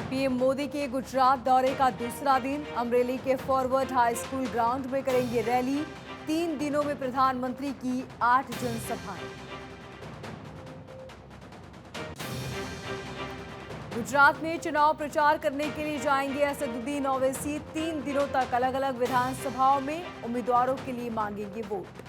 PM Modi के गुजरात दौरे का दूसरा दिन अमरेली के फॉरवर्ड हाई स्कूल ग्राउंड में करेंगे रैली। 3 दिनों में प्रधानमंत्री की 8 जनसभाएं। गुजरात में चुनाव प्रचार करने के लिए जाएंगे असदुद्दीन ओवैसी। 3 दिनों तक अलग अलग विधानसभाओं में उम्मीदवारों के लिए मांगेंगे वोट।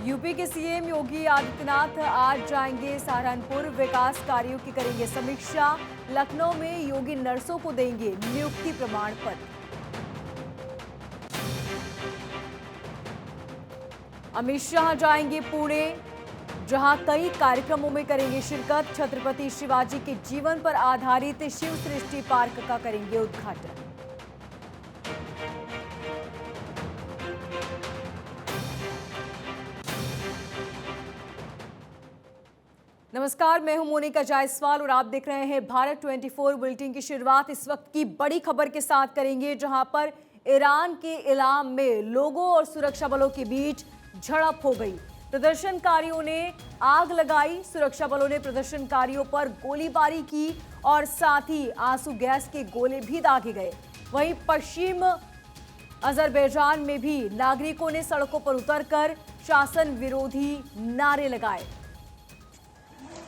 यूपी के सीएम योगी आदित्यनाथ आज जाएंगे सहारनपुर। विकास कार्यों की करेंगे समीक्षा। लखनऊ में योगी नर्सों को देंगे नियुक्ति प्रमाण पत्र। अमित शाह जाएंगे पुणे, जहां कई कार्यक्रमों में करेंगे शिरकत। छत्रपति शिवाजी के जीवन पर आधारित शिव सृष्टि पार्क का करेंगे उद्घाटन। नमस्कार, मैं हूं मोनिका जायसवाल और आप देख रहे हैं भारत 24 बुलेटिन की शुरुआत इस वक्त की बड़ी खबर के साथ करेंगे, जहां पर ईरान के इलाम में लोगों और सुरक्षा बलों के बीच झड़प हो गई। प्रदर्शनकारियों ने आग लगाई, सुरक्षा बलों ने प्रदर्शनकारियों पर गोलीबारी की और साथ ही आंसू गैस के गोले भी दागे गए। वहीं पश्चिम अजरबैजान में भी नागरिकों ने सड़कों पर उतरकर शासन विरोधी नारे लगाए।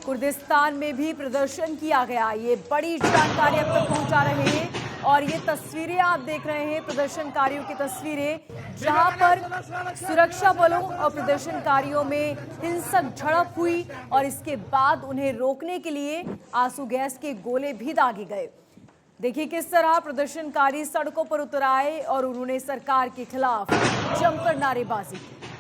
कुर्दिस्तान में भी प्रदर्शन किया गया। ये बड़ी जानकारी अब तक पहुंचा रहे हैं और ये तस्वीरें आप देख रहे हैं, प्रदर्शनकारियों की तस्वीरें, जहां पर सुरक्षा बलों और प्रदर्शनकारियों में हिंसक झड़प हुई और इसके बाद उन्हें रोकने के लिए आंसू गैस के गोले भी दागे गए। देखिए किस तरह प्रदर्शनकारी सड़कों पर उतर आए और उन्होंने सरकार के खिलाफ जमकर नारेबाजी की।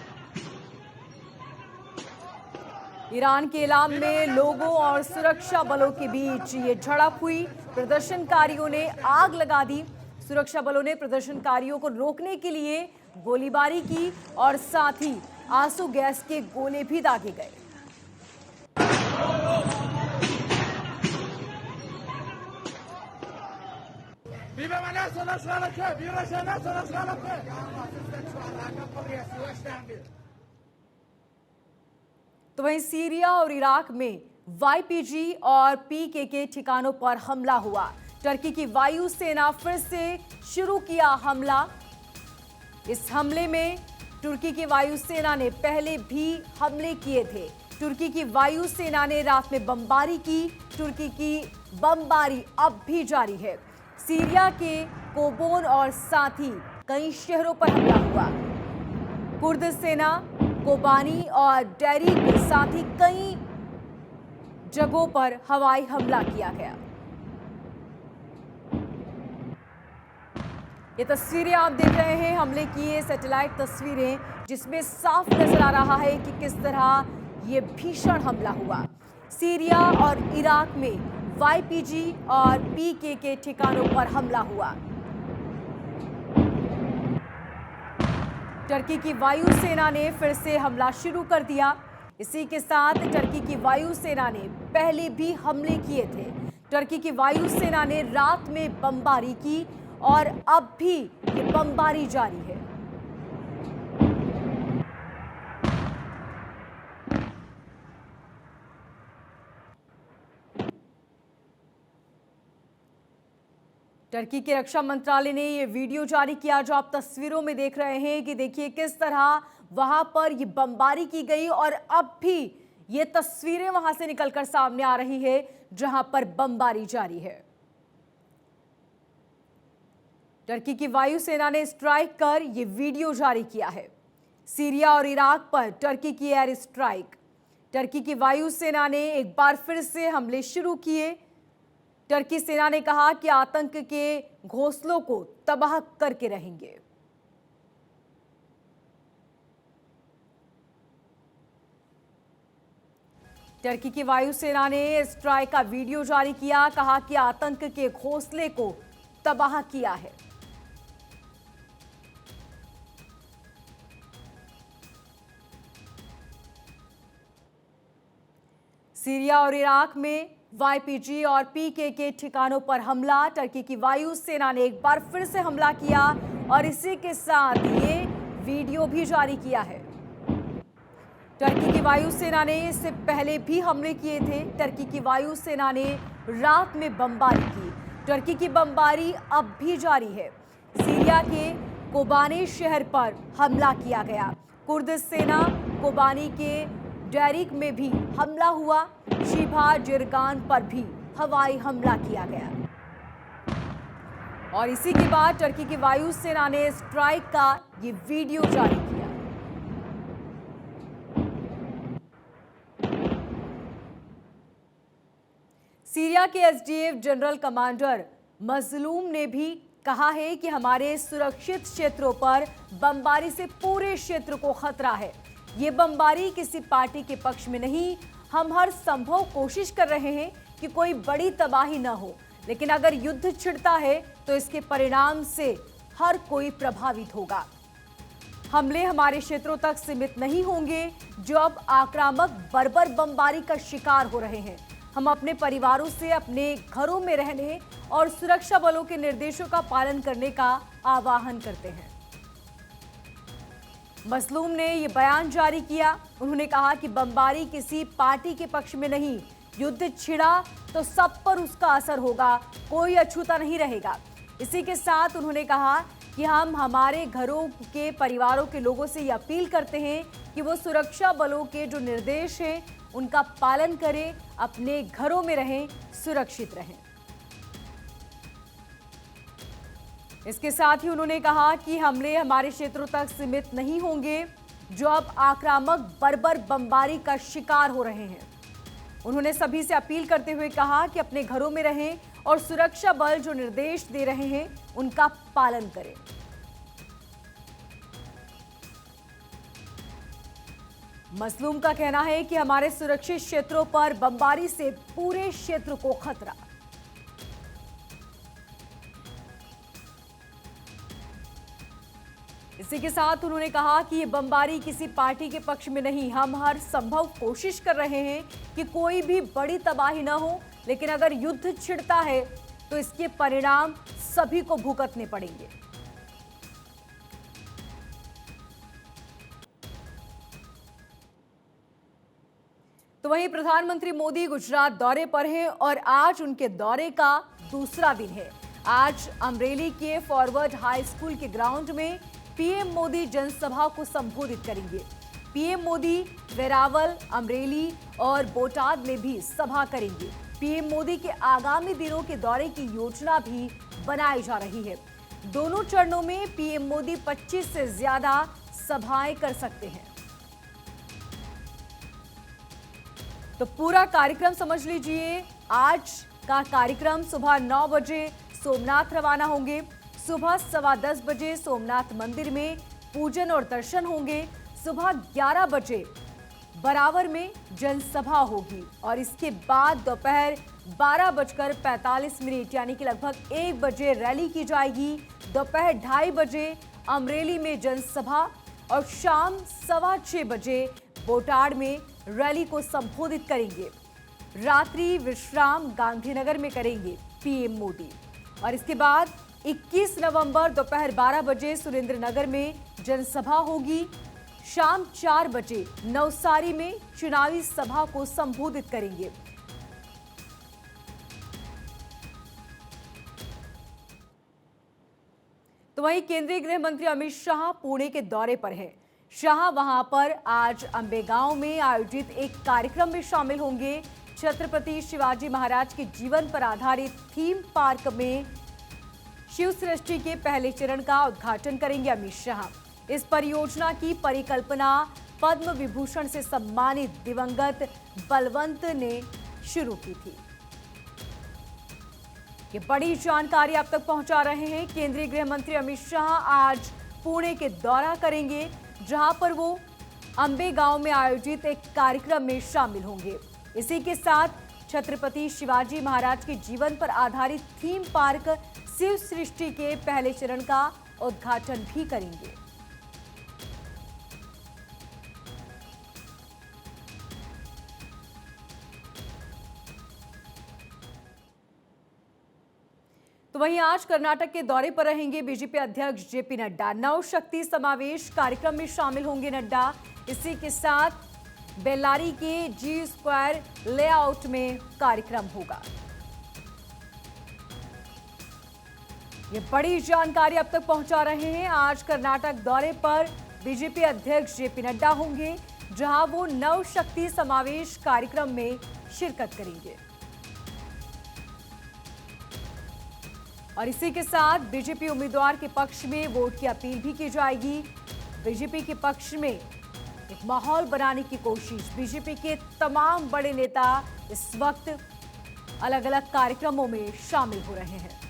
ईरान के इलाम में लोगों और सुरक्षा बलों के बीच ये झड़प हुई। प्रदर्शनकारियों ने आग लगा दी। सुरक्षा बलों ने प्रदर्शनकारियों को रोकने के लिए गोलीबारी की और साथ ही आंसू गैस के गोले भी दागे गए। तो वहीं सीरिया और इराक में वाईपीजी और पीकेके ठिकानों पर हमला हुआ। टर्की की वायुसेना फिर से शुरू किया हमला। इस हमले में तुर्की की वायुसेना ने पहले भी हमले किए थे। तुर्की की वायुसेना ने रात में बमबारी की। तुर्की की बमबारी अब भी जारी है। सीरिया के कोबोन और साथ ही कई शहरों पर हमला हुआ। कुर्द सेना कोबानी और डेरी के साथ ही कई जगहों पर हवाई हमला किया गया। ये तस्वीरें आप देख रहे हैं हमले की, ये सैटेलाइट तस्वीरें, जिसमें साफ नजर आ रहा है कि किस तरह ये भीषण हमला हुआ। सीरिया और इराक में वाईपीजी और पीकेके ठिकानों पर हमला हुआ। टर्की की वायुसेना ने फिर से हमला शुरू कर दिया। इसी के साथ टर्की की वायुसेना ने पहले भी हमले किए थे। टर्की की वायुसेना ने रात में बमबारी की और अब भी ये बमबारी जारी है। टर्की के रक्षा मंत्रालय ने ये वीडियो जारी किया, जो आप तस्वीरों में देख रहे हैं कि देखिए किस तरह वहां पर ये बमबारी की गई और अब भी ये तस्वीरें वहां से निकलकर सामने आ रही है जहां पर बमबारी जारी है। टर्की की वायुसेना ने स्ट्राइक कर ये वीडियो जारी किया है। सीरिया और इराक पर टर्की की एयर स्ट्राइक। टर्की की वायुसेना ने एक बार फिर से हमले शुरू किए। टर्की सेना ने कहा कि आतंक के घोंसलों को तबाह करके रहेंगे। टर्की की वायुसेना ने स्ट्राइक का वीडियो जारी किया, कहा कि आतंक के घोंसले को तबाह किया है। सीरिया और इराक में वाईपीजी और पीकेके ठिकानों पर हमला। टर्की की वायुसेना ने एक बार फिर से हमला किया और इसी के साथ ये वीडियो भी जारी किया है। टर्की की वायुसेना ने इससे पहले भी हमले किए थे। टर्की की वायुसेना ने रात में बमबारी की। टर्की की बमबारी अब भी जारी है। सीरिया के कोबानी शहर पर हमला किया गया। कुर्द सेना कोबानी के डेरिक में भी हमला हुआ। शिभा जिरगान पर भी हवाई हमला किया गया और इसी के बाद टर्की की वायुसेना ने स्ट्राइक का ये वीडियो जारी किया। सीरिया के एसडीएफ जनरल कमांडर मजलूम ने भी कहा है कि हमारे सुरक्षित क्षेत्रों पर बमबारी से पूरे क्षेत्र को खतरा है। ये बमबारी किसी पार्टी के पक्ष में नहीं, हम हर संभव कोशिश कर रहे हैं कि कोई बड़ी तबाही न हो, लेकिन अगर युद्ध छिड़ता है तो इसके परिणाम से हर कोई प्रभावित होगा। हमले हमारे क्षेत्रों तक सीमित नहीं होंगे जो अब आक्रामक बर्बर बमबारी का शिकार हो रहे हैं। हम अपने परिवारों से अपने घरों में रहने और सुरक्षा बलों के निर्देशों का पालन करने का आह्वान करते हैं। मजलूम ने यह बयान जारी किया। उन्होंने कहा कि बमबारी किसी पार्टी के पक्ष में नहीं, युद्ध छिड़ा तो सब पर उसका असर होगा, कोई अछूता नहीं रहेगा। इसी के साथ उन्होंने कहा कि हम हमारे घरों के परिवारों के लोगों से यह अपील करते हैं कि वो सुरक्षा बलों के जो निर्देश हैं उनका पालन करें, अपने घरों में रहें, सुरक्षित रहें। इसके साथ ही उन्होंने कहा कि हमले हमारे क्षेत्रों तक सीमित नहीं होंगे जो अब आक्रामक बर्बर बमबारी का शिकार हो रहे हैं। उन्होंने सभी से अपील करते हुए कहा कि अपने घरों में रहें और सुरक्षा बल जो निर्देश दे रहे हैं उनका पालन करें। मजलूम का कहना है कि हमारे सुरक्षित क्षेत्रों पर बमबारी से पूरे क्षेत्र को खतरा। इसी के साथ उन्होंने कहा कि ये बमबारी किसी पार्टी के पक्ष में नहीं, हम हर संभव कोशिश कर रहे हैं कि कोई भी बड़ी तबाही न हो, लेकिन अगर युद्ध छिड़ता है तो इसके परिणाम सभी को भुगतने पड़ेंगे। तो वहीं प्रधानमंत्री मोदी गुजरात दौरे पर हैं और आज उनके दौरे का दूसरा दिन है। आज अमरेली के फॉरवर्ड हाई स्कूल के ग्राउंड में पीएम मोदी जनसभा को संबोधित करेंगे। पीएम मोदी वेरावल, अमरेली और बोटाद में भी सभा करेंगे। पीएम मोदी के आगामी दिनों के दौरे की योजना भी बनाई जा रही है। दोनों चरणों में पीएम मोदी 25 से ज्यादा सभाएं कर सकते हैं। तो पूरा कार्यक्रम समझ लीजिए। आज का कार्यक्रम सुबह 9 बजे सोमनाथ रवाना होंगे। सुबह 10:15 बजे सोमनाथ मंदिर में पूजन और दर्शन होंगे। सुबह 11 बजे बरावर में जनसभा होगी और इसके बाद दोपहर 12:45 यानी कि लगभग 1 बजे रैली की जाएगी। दोपहर 2:30 बजे अमरेली में जनसभा और शाम 6:15 बजे बोटाड में रैली को संबोधित करेंगे। रात्रि विश्राम गांधीनगर में करेंगे पीएम मोदी और इसके बाद 21 नवंबर दोपहर 12 बजे सुरेंद्रनगर में जनसभा होगी। शाम 4 बजे नवसारी में चुनावी सभा को संबोधित करेंगे। तो वहीं केंद्रीय गृह मंत्री अमित शाह पुणे के दौरे पर हैं। शाह वहां पर आज अंबेगांव में आयोजित एक कार्यक्रम में शामिल होंगे। छत्रपति शिवाजी महाराज के जीवन पर आधारित थीम पार्क में शिव सृष्टि के पहले चरण का उद्घाटन करेंगे अमित शाह। इस परियोजना की परिकल्पना पद्म विभूषण से सम्मानित दिवंगत बलवंत ने शुरू की थी। ये बड़ी जानकारी आप तक पहुंचा रहे हैं। केंद्रीय गृह मंत्री अमित शाह आज पुणे के दौरा करेंगे, जहां पर वो अंबेगांव में आयोजित एक कार्यक्रम में शामिल होंगे। इसी के साथ छत्रपति शिवाजी महाराज के जीवन पर आधारित थीम पार्क शिव सृष्टि के पहले चरण का उद्घाटन भी करेंगे। तो वहीं आज कर्नाटक के दौरे पर रहेंगे बीजेपी अध्यक्ष जेपी नड्डा। नव शक्ति समावेश कार्यक्रम में शामिल होंगे नड्डा। इसी के साथ बेल्लारी के जी स्क्वायर लेआउट में कार्यक्रम होगा। ये बड़ी जानकारी अब तक पहुंचा रहे हैं। आज कर्नाटक दौरे पर बीजेपी अध्यक्ष जेपी नड्डा होंगे, जहां वो नव शक्ति समावेश कार्यक्रम में शिरकत करेंगे। और इसी के साथ बीजेपी उम्मीदवार के पक्ष में वोट की अपील भी की जाएगी। बीजेपी के पक्ष में एक माहौल बनाने की कोशिश। बीजेपी के तमाम बड़े नेता इस वक्त अलग अलग कार्यक्रमों में शामिल हो रहे हैं।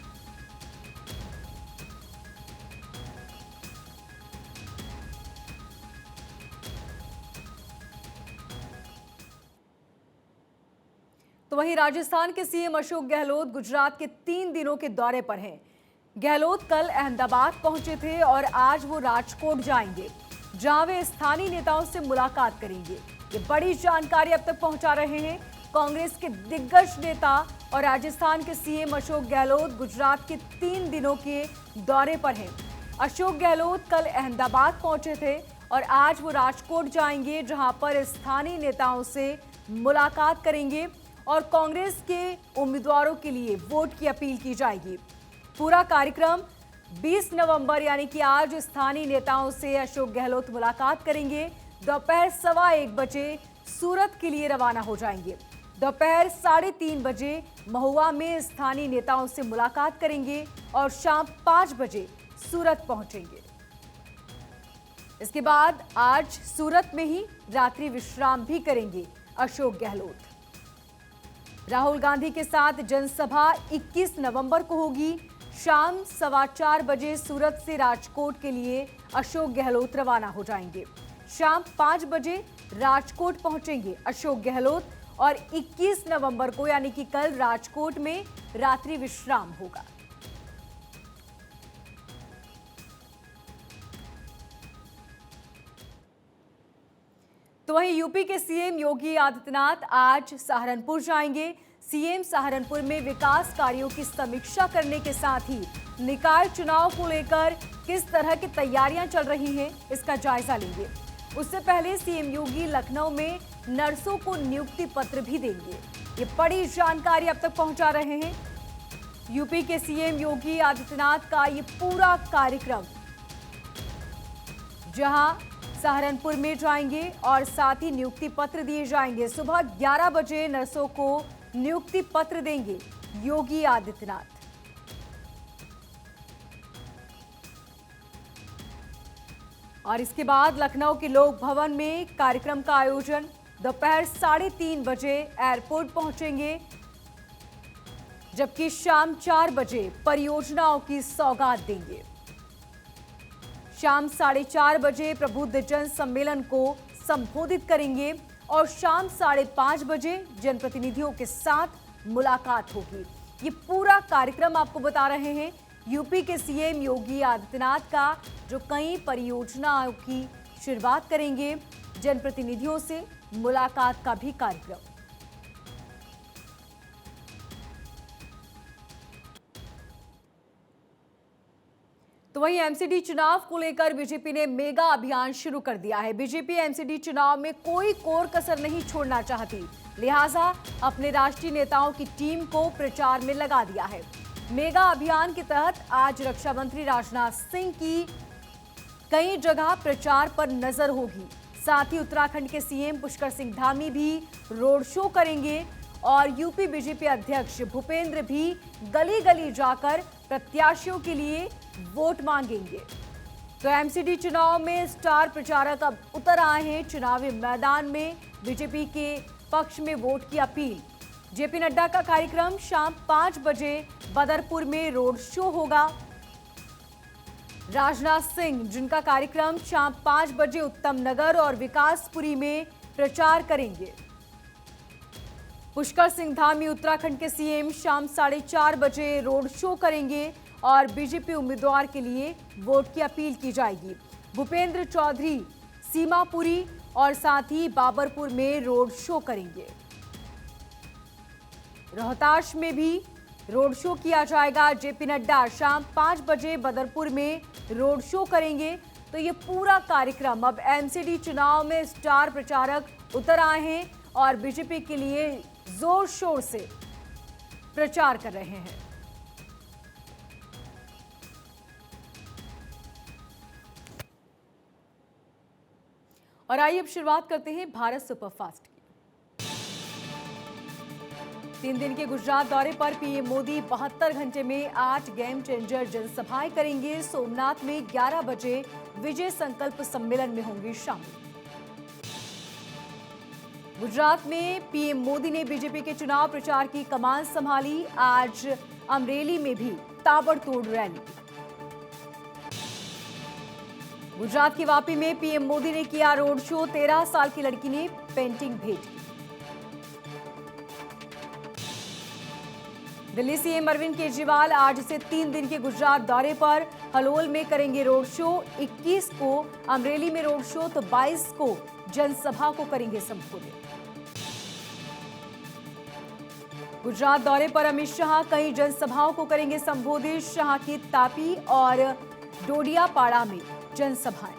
तो वहीं राजस्थान के सीएम अशोक गहलोत गुजरात के 3 दिनों के दौरे पर हैं। गहलोत कल अहमदाबाद पहुंचे थे और आज वो राजकोट जाएंगे, जहां वे स्थानीय नेताओं से मुलाकात करेंगे। ये बड़ी जानकारी अब तक पहुंचा रहे हैं। कांग्रेस के दिग्गज नेता और राजस्थान के सीएम अशोक गहलोत गुजरात के 3 दिनों के दौरे पर हैं। अशोक गहलोत कल अहमदाबाद पहुंचे थे और आज वो राजकोट जाएंगे, जहां पर स्थानीय नेताओं से मुलाकात करेंगे और कांग्रेस के उम्मीदवारों के लिए वोट की अपील की जाएगी। पूरा कार्यक्रम 20 नवंबर यानी कि आज स्थानीय नेताओं से अशोक गहलोत मुलाकात करेंगे। दोपहर 1:15 बजे सूरत के लिए रवाना हो जाएंगे। दोपहर 3:30 बजे महुआ में स्थानीय नेताओं से मुलाकात करेंगे और शाम 5 बजे सूरत पहुंचेंगे। इसके बाद आज सूरत में ही रात्रि विश्राम भी करेंगे अशोक गहलोत। राहुल गांधी के साथ जनसभा 21 नवंबर को होगी। शाम 4:15 बजे सूरत से राजकोट के लिए अशोक गहलोत रवाना हो जाएंगे। शाम 5 बजे राजकोट पहुंचेंगे अशोक गहलोत और 21 नवंबर को यानी कि कल राजकोट में रात्रि विश्राम होगा। तो वहीं यूपी के सीएम योगी आदित्यनाथ आज सहारनपुर जाएंगे। सीएम सहारनपुर में विकास कार्यों की समीक्षा करने के साथ ही निकाय चुनाव को लेकर किस तरह की तैयारियां चल रही हैं, इसका जायजा लेंगे। उससे पहले सीएम योगी लखनऊ में नर्सों को नियुक्ति पत्र भी देंगे। ये बड़ी जानकारी अब तक पहुंचा रहे हैं। यूपी के सीएम योगी आदित्यनाथ का ये पूरा कार्यक्रम, जहां सहारनपुर में जाएंगे और साथ ही नियुक्ति पत्र दिए जाएंगे। सुबह 11 बजे नर्सों को नियुक्ति पत्र देंगे योगी आदित्यनाथ। और इसके बाद लखनऊ के लोक भवन में कार्यक्रम का आयोजन। दोपहर 3:30 बजे एयरपोर्ट पहुंचेंगे, जबकि शाम 4 बजे परियोजनाओं की सौगात देंगे। शाम 4:30 बजे प्रबुद्ध जन सम्मेलन को संबोधित करेंगे और शाम 5:30 बजे जनप्रतिनिधियों के साथ मुलाकात होगी। ये पूरा कार्यक्रम आपको बता रहे हैं यूपी के सीएम योगी आदित्यनाथ का, जो कई परियोजनाओं की शुरुआत करेंगे। जनप्रतिनिधियों से मुलाकात का भी कार्यक्रम। तो वहीं एमसीडी चुनाव को लेकर बीजेपी ने मेगा अभियान शुरू कर दिया है। बीजेपी एमसीडी चुनाव में कोई कोर कसर नहीं छोड़ना चाहती, लिहाजा अपने राष्ट्रीय नेताओं की टीम को प्रचार में लगा दिया है। मेगा अभियान के तहत आज रक्षा मंत्री राजनाथ सिंह की कई जगह प्रचार पर नजर होगी। साथ ही उत्तराखंड के सीएम पुष्कर सिंह धामी भी रोड शो करेंगे और यूपी बीजेपी अध्यक्ष भूपेंद्र भी गली गली जाकर प्रत्याशियों के लिए वोट मांगेंगे। तो एमसीडी चुनाव में स्टार प्रचारक अब उतर आए हैं चुनावी मैदान में। बीजेपी के पक्ष में वोट की अपील। जेपी नड्डा का कार्यक्रम शाम 5 बजे बदरपुर में रोड शो होगा। राजनाथ सिंह, जिनका कार्यक्रम शाम 5 बजे उत्तम नगर और विकासपुरी में प्रचार करेंगे। पुष्कर सिंह धामी, उत्तराखंड के सीएम, शाम 4:30 बजे रोड शो करेंगे और बीजेपी उम्मीदवार के लिए वोट की अपील की जाएगी। भूपेंद्र चौधरी सीमापुरी और साथ ही बाबरपुर में रोड शो करेंगे। रोहतास में भी रोड शो किया जाएगा। जेपी नड्डा शाम 5 बजे बदरपुर में रोड शो करेंगे। तो ये पूरा कार्यक्रम अब एमसीडी चुनाव में स्टार प्रचारक उतर आए हैं और बीजेपी के लिए जोर शोर से प्रचार कर रहे हैं। और आइए अब शुरुआत करते हैं भारत सुपरफास्ट की। 3 दिन के गुजरात दौरे पर पीएम मोदी 72 घंटे में 8 गेम चेंजर जनसभाएं करेंगे। सोमनाथ में 11 बजे विजय संकल्प सम्मेलन में होंगे शामिल। गुजरात में पीएम मोदी ने बीजेपी के चुनाव प्रचार की कमान संभाली। आज अमरेली में भी ताबड़तोड़ रैली। गुजरात की वापी में पीएम मोदी ने किया रोड शो। 13 साल की लड़की ने पेंटिंग भेंट की। दिल्ली सीएम अरविंद केजरीवाल आज से 3 दिन के गुजरात दौरे पर। हलोल में करेंगे रोड शो। 21 को अमरेली में रोड शो तो 22 को जनसभा को करेंगे संबोधित। गुजरात दौरे पर अमित शाह कई जनसभाओं को करेंगे संबोधित। शाह की तापी और डोडियापाड़ा में जनसभाएं।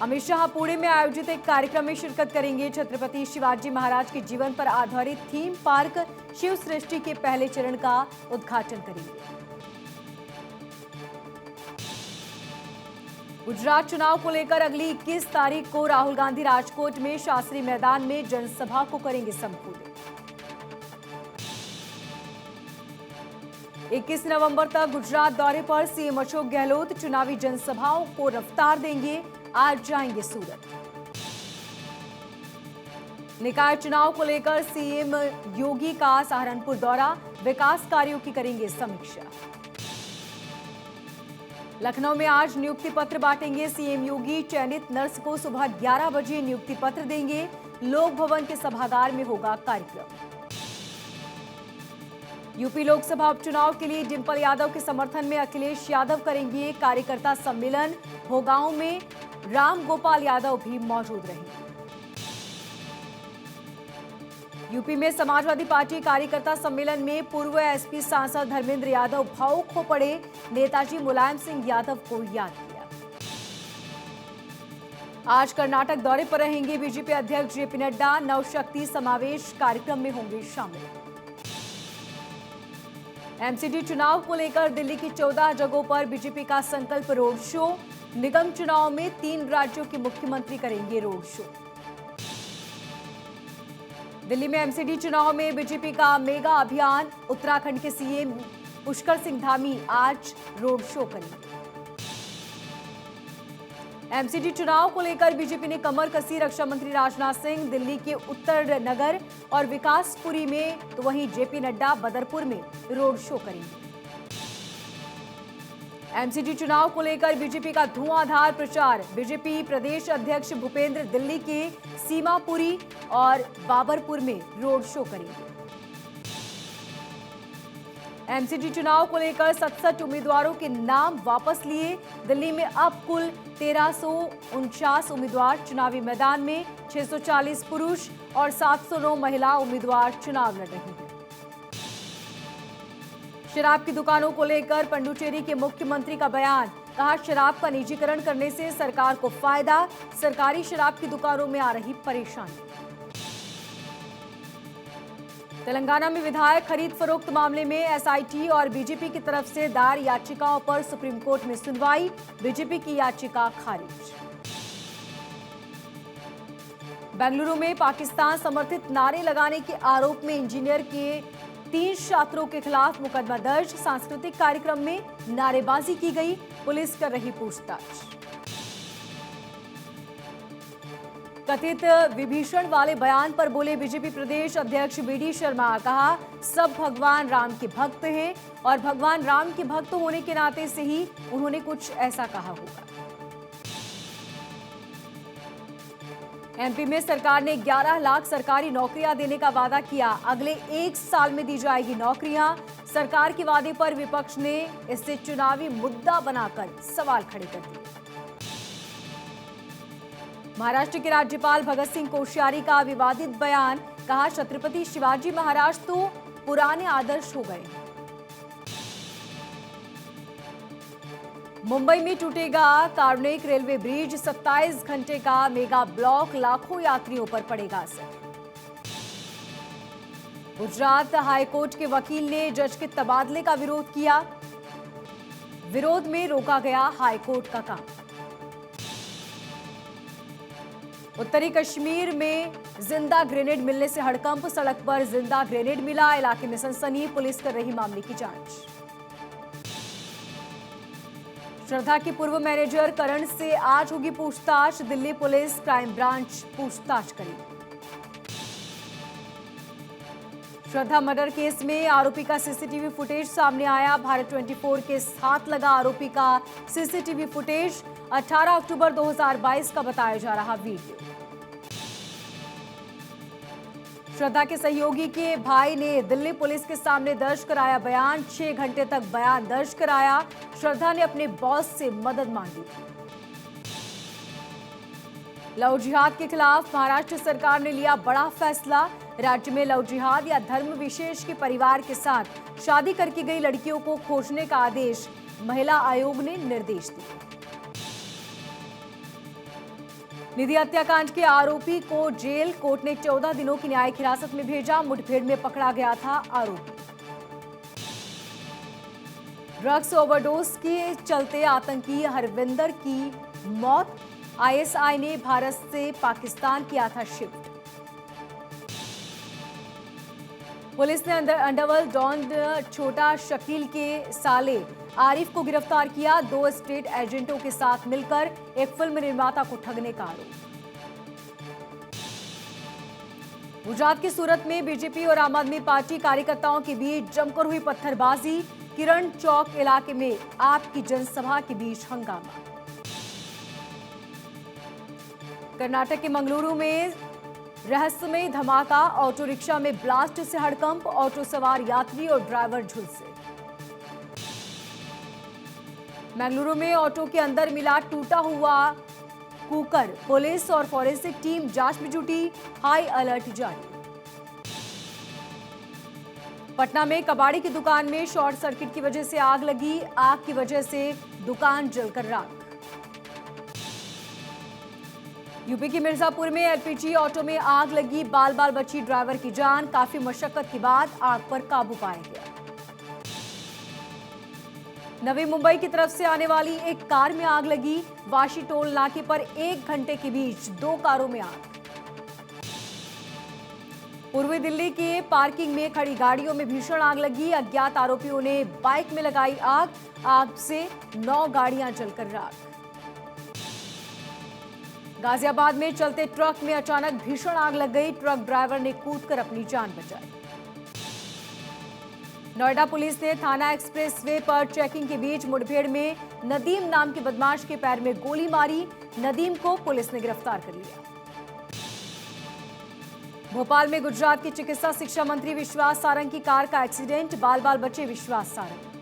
अमित शाह पुणे में आयोजित एक कार्यक्रम में शिरकत करेंगे। छत्रपति शिवाजी महाराज के जीवन पर आधारित थीम पार्क शिव सृष्टि के पहले चरण का उद्घाटन करेंगे। गुजरात चुनाव को लेकर अगली 21 तारीख को राहुल गांधी राजकोट में शास्त्री मैदान में जनसभा को करेंगे संबोधित। 21 नवंबर तक गुजरात दौरे पर सीएम अशोक गहलोत चुनावी जनसभाओं को रफ्तार देंगे। आज जाएंगे सूरत। निकाय चुनाव को लेकर सीएम योगी का सहारनपुर दौरा। विकास कार्यों की करेंगे समीक्षा। लखनऊ में आज नियुक्ति पत्र बांटेंगे सीएम योगी। चयनित नर्स को सुबह 11 बजे नियुक्ति पत्र देंगे। लोक भवन के सभागार में होगा कार्यक्रम। यूपी लोकसभा उपचुनाव के लिए डिंपल यादव के समर्थन में अखिलेश यादव करेंगे कार्यकर्ता सम्मेलन। भोगांव में राम गोपाल यादव भी मौजूद रहेंगे। यूपी में समाजवादी पार्टी कार्यकर्ता सम्मेलन में पूर्व एसपी सांसद धर्मेंद्र यादव भावुक हो पड़े। नेताजी मुलायम सिंह यादव को याद किया। आज कर्नाटक दौरे पर रहेंगे बीजेपी अध्यक्ष जेपी नड्डा। नवशक्ति समावेश कार्यक्रम में होंगे शामिल। एमसीडी चुनाव को लेकर दिल्ली की 14 जगहों पर बीजेपी का संकल्प रोड शो। निगम चुनाव में 3 राज्यों के मुख्यमंत्री करेंगे रोड शो। दिल्ली में एमसीडी चुनाव में बीजेपी का मेगा अभियान। उत्तराखंड के सीएम पुष्कर सिंह धामी आज रोड शो करेंगे। एमसीडी चुनाव को लेकर बीजेपी ने कमर कसी। रक्षा मंत्री राजनाथ सिंह दिल्ली के उत्तर नगर और विकासपुरी में तो वहीं जेपी नड्डा बदरपुर में रोड शो करेंगे। एमसीडी चुनाव को लेकर बीजेपी का धुआंधार प्रचार। बीजेपी प्रदेश अध्यक्ष भूपेंद्र दिल्ली के सीमापुरी और बाबरपुर में रोड शो करेंगे। एमसीडी चुनाव को लेकर 67 उम्मीदवारों के नाम वापस लिए। दिल्ली में अब कुल 1349 उम्मीदवार चुनावी मैदान में। 640 पुरुष और 709 महिला उम्मीदवार चुनाव लड़ रही हैं। शराब की दुकानों को लेकर पुडुचेरी के मुख्यमंत्री का बयान। कहा, शराब का निजीकरण करने से सरकार को फायदा। सरकारी शराब की दुकानों में आ रही परेशानी। तेलंगाना में विधायक खरीद फरोख्त मामले में एसआईटी और बीजेपी की तरफ से दायर याचिकाओं पर सुप्रीम कोर्ट में सुनवाई। बीजेपी की याचिका खारिज। बेंगलुरु में पाकिस्तान समर्थित नारे लगाने के आरोप में इंजीनियर के 3 छात्रों के खिलाफ मुकदमा दर्ज। सांस्कृतिक कार्यक्रम में नारेबाजी की गई। पुलिस कर रही पूछताछ। कथित विभीषण वाले बयान पर बोले बीजेपी प्रदेश अध्यक्ष बीडी शर्मा। कहा, सब भगवान राम के भक्त हैं और भगवान राम के भक्त होने के नाते से ही उन्होंने कुछ ऐसा कहा होगा। एमपी में सरकार ने 11 लाख सरकारी नौकरियां देने का वादा किया। अगले 1 साल में दी जाएगी नौकरियां। सरकार के वादे पर विपक्ष ने इसे चुनावी मुद्दा बनाकर सवाल खड़े कर दिए। महाराष्ट्र के राज्यपाल भगत सिंह कोश्यारी का विवादित बयान। कहा, छत्रपति शिवाजी महाराज तो पुराने आदर्श हो गए। मुंबई में टूटेगा कार्निक रेलवे ब्रिज, 27 घंटे का मेगा ब्लॉक, लाखों यात्रियों पर पड़ेगा असर। गुजरात हाईकोर्ट के वकील ने जज के तबादले का विरोध किया। विरोध में रोका गया हाईकोर्ट का काम। उत्तरी कश्मीर में जिंदा ग्रेनेड मिलने से हड़कंप, सड़क पर जिंदा ग्रेनेड मिला, इलाके में सनसनी, पुलिस कर रही मामले की जांच। श्रद्धा की पूर्व मैनेजर करण से आज होगी पूछताछ, दिल्ली पुलिस क्राइम ब्रांच पूछताछ करेगी। श्रद्धा मर्डर केस में आरोपी का सीसीटीवी फुटेज सामने आया। भारत 24 के साथ लगा आरोपी का सीसीटीवी फुटेज, 18 अक्टूबर 2022 का बताया जा रहा वीडियो। श्रद्धा के सहयोगी के भाई ने दिल्ली पुलिस के सामने दर्ज कराया बयान, 6 घंटे तक बयान दर्ज कराया। श्रद्धा ने अपने बॉस से मदद मांगी। लव जिहाद के खिलाफ महाराष्ट्र सरकार ने लिया बड़ा फैसला। राज्य में लव जिहाद या धर्म विशेष के परिवार के साथ शादी करके गई लड़कियों को खोजने का आदेश महिला आयोग ने निर्देश दिए। निधि हत्याकांड के आरोपी को जेल, कोर्ट ने 14 दिनों की न्यायिक हिरासत में भेजा। मुठभेड़ में पकड़ा गया था आरोपी। ड्रग्स ओवरडोज के चलते आतंकी हरविंदर की मौत, आईएसआई ने भारत से पाकिस्तान किया था शिफ्ट। पुलिस ने अंडरवर्ल्ड डॉन छोटा शकील के साले आरिफ को गिरफ्तार किया। 2 स्टेट एजेंटों के साथ मिलकर एक फिल्म निर्माता को ठगने का आरोप। गुजरात के सूरत में बीजेपी और आम आदमी पार्टी कार्यकर्ताओं के बीच जमकर हुई पत्थरबाजी। किरण चौक इलाके में आप की जनसभा के बीच हंगामा। कर्नाटक के मंगलुरु में रहस्यमय धमाका, ऑटो रिक्शा में ब्लास्ट से हड़कंप, ऑटो सवार यात्री और ड्राइवर झुलसे। मंगलुरु में ऑटो के अंदर मिला टूटा हुआ कुकर, पुलिस और फॉरेंसिक टीम जांच में जुटी, हाई अलर्ट जारी। पटना में कबाड़ी की दुकान में शॉर्ट सर्किट की वजह से आग लगी, आग की वजह से दुकान जलकर राख। यूपी के मिर्जापुर में एलपीजी ऑटो में आग लगी, बाल बाल बची ड्राइवर की जान, काफी मशक्कत के बाद आग पर काबू पाया गया। नवी मुंबई की तरफ से आने वाली एक कार में आग लगी, वाशी टोल नाके पर 1 घंटे के बीच 2 कारों में आग। पूर्वी दिल्ली के पार्किंग में खड़ी गाड़ियों में भीषण आग लगी, अज्ञात आरोपियों ने बाइक में लगाई आग, आग से 9 गाड़ियां जलकर राख। गाजियाबाद में चलते ट्रक में अचानक भीषण आग लग गई, ट्रक ड्राइवर ने कूदकर अपनी जान बचाई। नोएडा पुलिस ने थाना एक्सप्रेसवे पर चेकिंग के बीच मुठभेड़ में नदीम नाम के बदमाश के पैर में गोली मारी, नदीम को पुलिस ने गिरफ्तार कर लिया। भोपाल में गुजरात के चिकित्सा शिक्षा मंत्री विश्वास सारंग की कार का एक्सीडेंट, बाल बाल बचे विश्वास सारंग।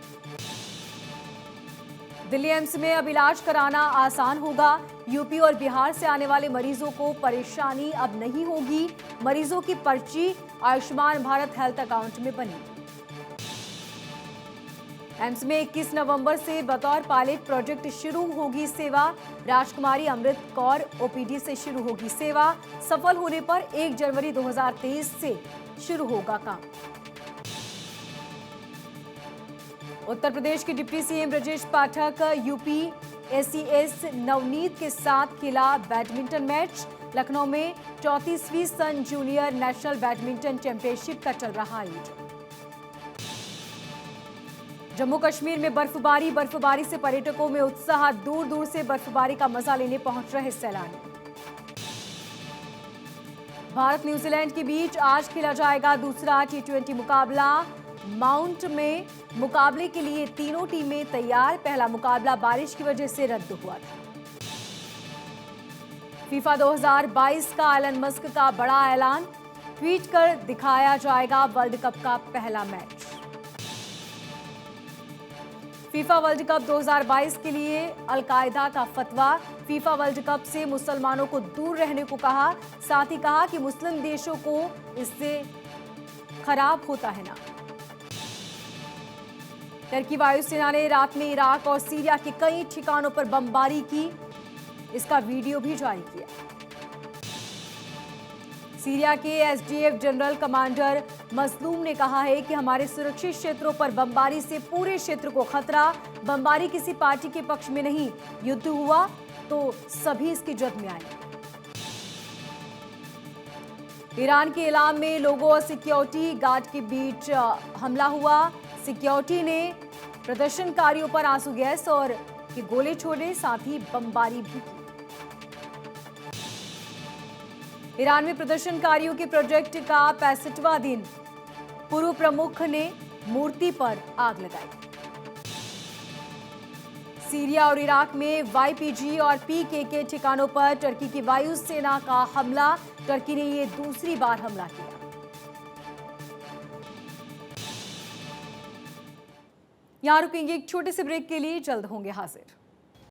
दिल्ली एम्स में अब इलाज कराना आसान होगा, यूपी और बिहार से आने वाले मरीजों को परेशानी अब नहीं होगी, मरीजों की पर्ची आयुष्मान भारत हेल्थ अकाउंट में बनेगी। एम्स में 21 नवंबर से बतौर पायलट प्रोजेक्ट शुरू होगी सेवा, राजकुमारी अमृत कौर ओपीडी से शुरू होगी सेवा, सफल होने पर 1 जनवरी 2023 से शुरू होगा काम। उत्तर प्रदेश के deputy CM Brajesh Pathak UP ACS Navneet के साथ खेला बैडमिंटन मैच, लखनऊ में 34वीं सन जूनियर नेशनल बैडमिंटन चैंपियनशिप का चल रहा आयोजन। जम्मू कश्मीर में बर्फबारी से पर्यटकों में उत्साह, दूर दूर से बर्फबारी का मजा लेने पहुंच रहे सैलानी। भारत न्यूजीलैंड के बीच आज खेला जाएगा दूसरा T20 मुकाबला, माउंट में मुकाबले के लिए तीनों टीमें तैयार, पहला मुकाबला बारिश की वजह से रद्द हुआ था। फीफा 2022 का एलन मस्क का बड़ा ऐलान, ट्वीट कर दिखाया जाएगा वर्ल्ड कप का पहला मैच। फीफा वर्ल्ड कप 2022 के लिए अलकायदा का फतवा, फीफा वर्ल्ड कप से मुसलमानों को दूर रहने को कहा, साथ ही कहा कि मुस्लिम देशों को इससे खराब होता है ना। टर्की वायुसेना ने रात में इराक और सीरिया के कई ठिकानों पर बमबारी की। इसका वीडियो भी जारी किया। सीरिया के एसडीएफ जनरल कमांडर मजलूम ने कहा है कि हमारे सुरक्षित क्षेत्रों पर बमबारी से पूरे क्षेत्र को खतरा। बमबारी किसी पार्टी के पक्ष में नहीं, युद्ध हुआ तो सभी इसकी जद में आए। ईरान के इलाम में लोगों और सिक्योरिटी गार्ड के बीच हमला हुआ। सिक्योरिटी ने प्रदर्शनकारियों पर आंसू गैस और के गोले छोड़े, साथ ही बमबारी भी की। ईरान में प्रदर्शनकारियों के प्रोजेक्ट का 65वां दिन, पूर्व प्रमुख ने मूर्ति पर आग लगाई। सीरिया और इराक में वाईपीजी और पीकेके ठिकानों पर टर्की की वायुसेना का हमला। टर्की ने ये दूसरी बार हमला किया। यहां रुकेंगे एक छोटे से ब्रेक के लिए, जल्द होंगे हाजिर।